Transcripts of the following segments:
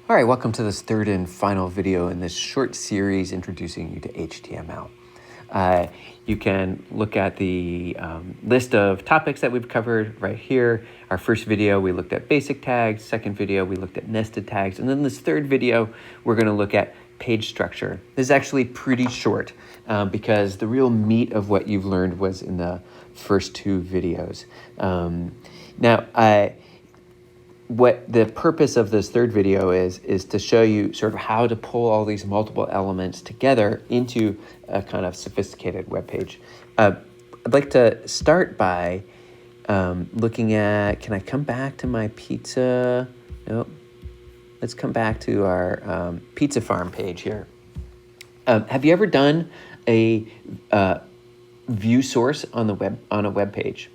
All right, welcome to this third and final video in this short series introducing you to HTML. You can look at the list of topics that we've covered right here. Our first video, we looked at basic tags. Second video, we looked at nested tags. And then this third video, we're going to look at page structure. This is actually pretty short because the real meat of what you've learned was in the first two videos. What the purpose of this third video is to show you sort of how to pull all these multiple elements together into a kind of sophisticated web page. I'd like to start by looking at, can I come back to my pizza? Nope. Let's come back to our pizza farm page here. Have you ever done a view source on a web page?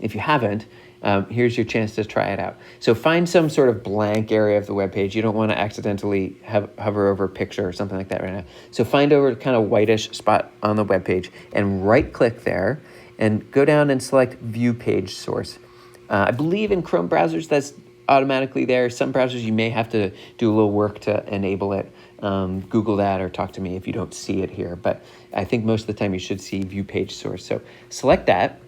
If you haven't, here's your chance to try it out. So find some sort of blank area of the web page. You don't want to accidentally hover over a picture or something like that right now. So find over a kind of whitish spot on the web page and right click there and go down and select view page source. I believe in Chrome browsers that's automatically there. Some browsers you may have to do a little work to enable it. Google that or talk to me if you don't see it here. But I think most of the time you should see view page source. So select that,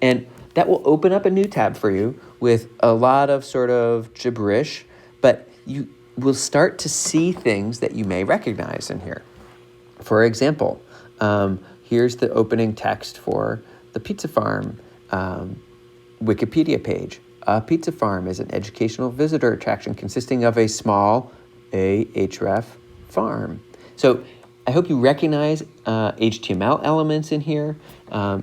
and that will open up a new tab for you with a lot of sort of gibberish, but you will start to see things that you may recognize in here. For example, here's the opening text for the Pizza Farm Wikipedia page. A pizza farm is an educational visitor attraction consisting of a small href farm. So I hope you recognize HTML elements in here.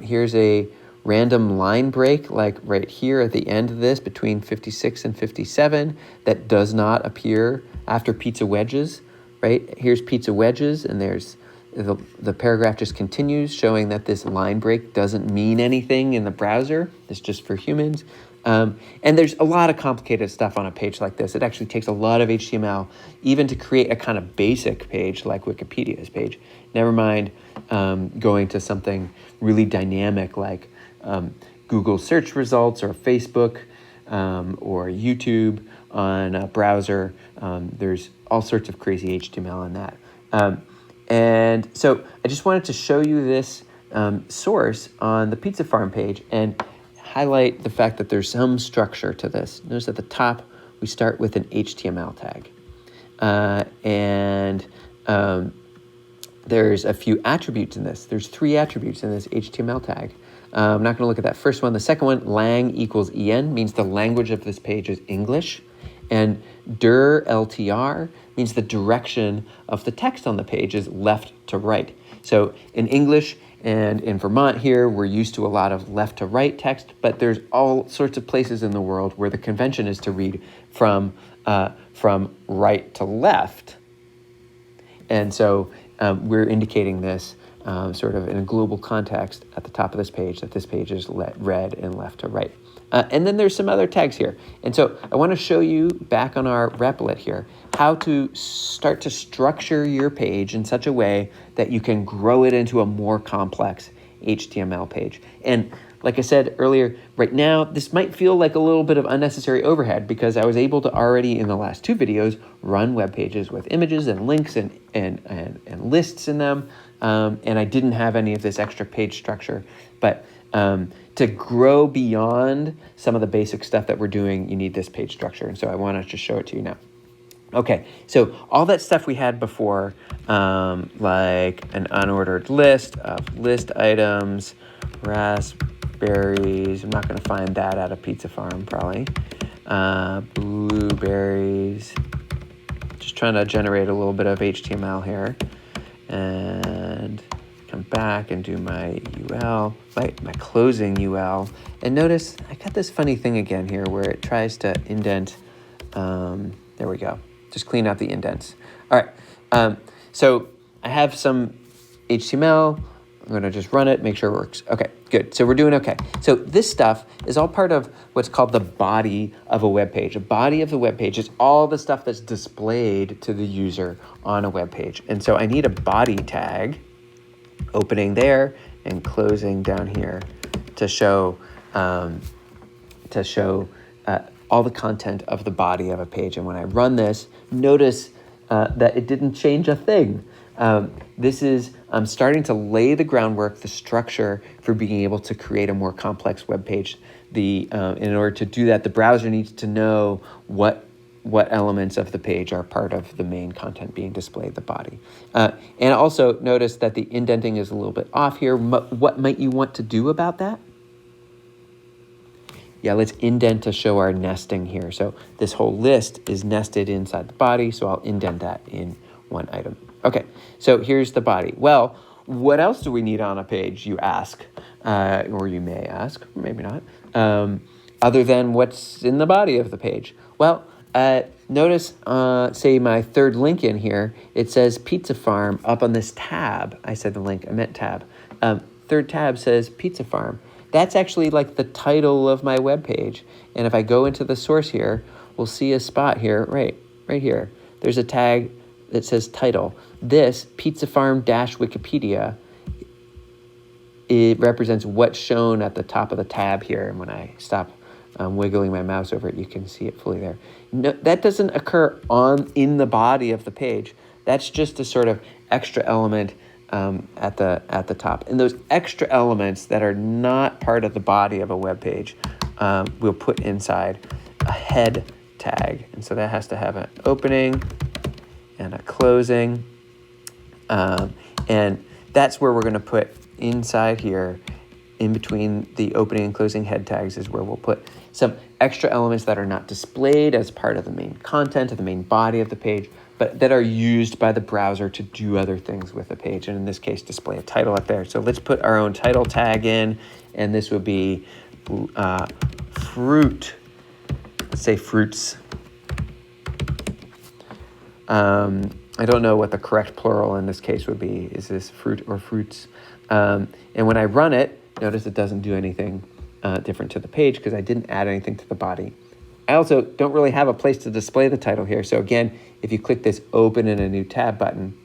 Here's a random line break, like right here at the end of this, between 56 and 57, that does not appear after pizza wedges, right? Here's pizza wedges, and there's the paragraph just continues, showing that this line break doesn't mean anything in the browser. It's just for humans. And there's a lot of complicated stuff on a page like this. It actually takes a lot of HTML even to create a kind of basic page like Wikipedia's page. Never mind going to something really dynamic like Google search results or Facebook or YouTube on a browser. There's all sorts of crazy HTML in that. And so I just wanted to show you this source on the Pizza Farm page and highlight the fact that there's some structure to this. Notice at the top, we start with an HTML tag. There's a few attributes in this. There's 3 attributes in this HTML tag. I'm not going to look at that first one. The second one, lang equals en, means the language of this page is English. And dir LTR means the direction of the text on the page is left to right. So in English and in Vermont here, we're used to a lot of left to right text, but there's all sorts of places in the world where the convention is to read from right to left. And so we're indicating this sort of in a global context at the top of this page, that this page is read and left to right. And then there's some other tags here. And so I want to show you back on our Replit here how to start to structure your page in such a way that you can grow it into a more complex HTML page. And like I said earlier, right now, this might feel like a little bit of unnecessary overhead because I was able to already in the last 2 videos run web pages with images and links and lists in them. And I didn't have any of this extra page structure. But to grow beyond some of the basic stuff that we're doing, you need this page structure. And so I want to just show it to you now. Okay, so all that stuff we had before, like an unordered list of list items, raspberries. I'm not going to find that at a pizza farm, probably. Blueberries. Just trying to generate a little bit of HTML here. And come back and do my UL, my closing UL. And notice I got this funny thing again here where it tries to indent. There we go. Just clean out the indents. All right. So I have some HTML. I'm going to just run it, make sure it works. Okay, good. So we're doing okay. So this stuff is all part of what's called the body of a web page. A body of the web page is all the stuff that's displayed to the user on a web page. And so I need a body tag opening there and closing down here to show all the content of the body of a page. And when I run this, notice that it didn't change a thing. I'm starting to lay the groundwork, the structure for being able to create a more complex web page. In order to do that, the browser needs to know what elements of the page are part of the main content being displayed, the body. And also notice that the indenting is a little bit off here. What might you want to do about that? Yeah, let's indent to show our nesting here. So this whole list is nested inside the body, so I'll indent that in one item. Okay, so here's the body. Well, what else do we need on a page, you ask, or you may ask, or maybe not, other than what's in the body of the page? Well, notice, say my third link in here, it says Pizza Farm up on this tab. I said the link, I meant tab. Third tab says Pizza Farm. That's actually like the title of my web page. And if I go into the source here, we'll see a spot here, right here. There's a tag that says title. This Pizza Farm -Wikipedia, it represents what's shown at the top of the tab here. And when I stop wiggling my mouse over it, you can see it fully there. No, that doesn't occur in the body of the page. That's just a sort of extra element at the top. And those extra elements that are not part of the body of a web page, we'll put inside a head tag. And so that has to have an opening and a closing. And that's where we're going to put inside here, in between the opening and closing head tags, is where we'll put some extra elements that are not displayed as part of the main content of the main body of the page, but that are used by the browser to do other things with the page, and in this case, display a title up there. So let's put our own title tag in, and this would be fruit. Let's say fruits. I don't know what the correct plural in this case would be. Is this fruit or fruits? And when I run it, notice it doesn't do anything different to the page because I didn't add anything to the body. I also don't really have a place to display the title here. So again, if you click this open in a new tab button,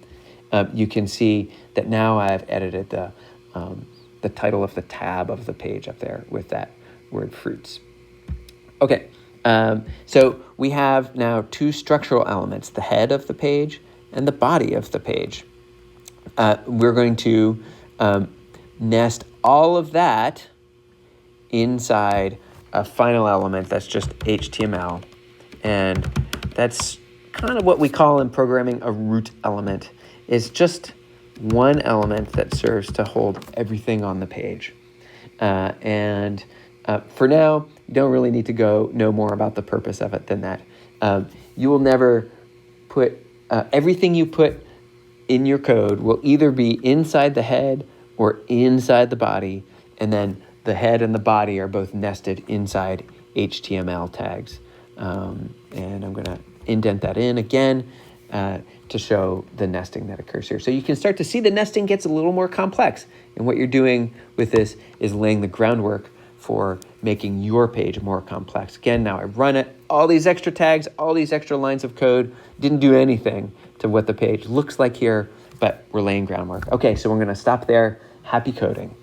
you can see that now I've edited the title of the tab of the page up there with that word fruits. Okay, so we have now two structural elements, the head of the page and the body of the page. We're going to nest all of that inside a final element that's just HTML. And that's kind of what we call in programming a root element. It's just one element that serves to hold everything on the page. And for now, you don't really need to know more about the purpose of it than that. You will never put, everything you put in your code will either be inside the head or inside the body, and then the head and the body are both nested inside HTML tags. And I'm going to indent that in again to show the nesting that occurs here. So you can start to see the nesting gets a little more complex. And what you're doing with this is laying the groundwork for making your page more complex. Again, now I run it, all these extra tags, all these extra lines of code didn't do anything to what the page looks like here, but we're laying groundwork. Okay, so we're going to stop there. Happy coding.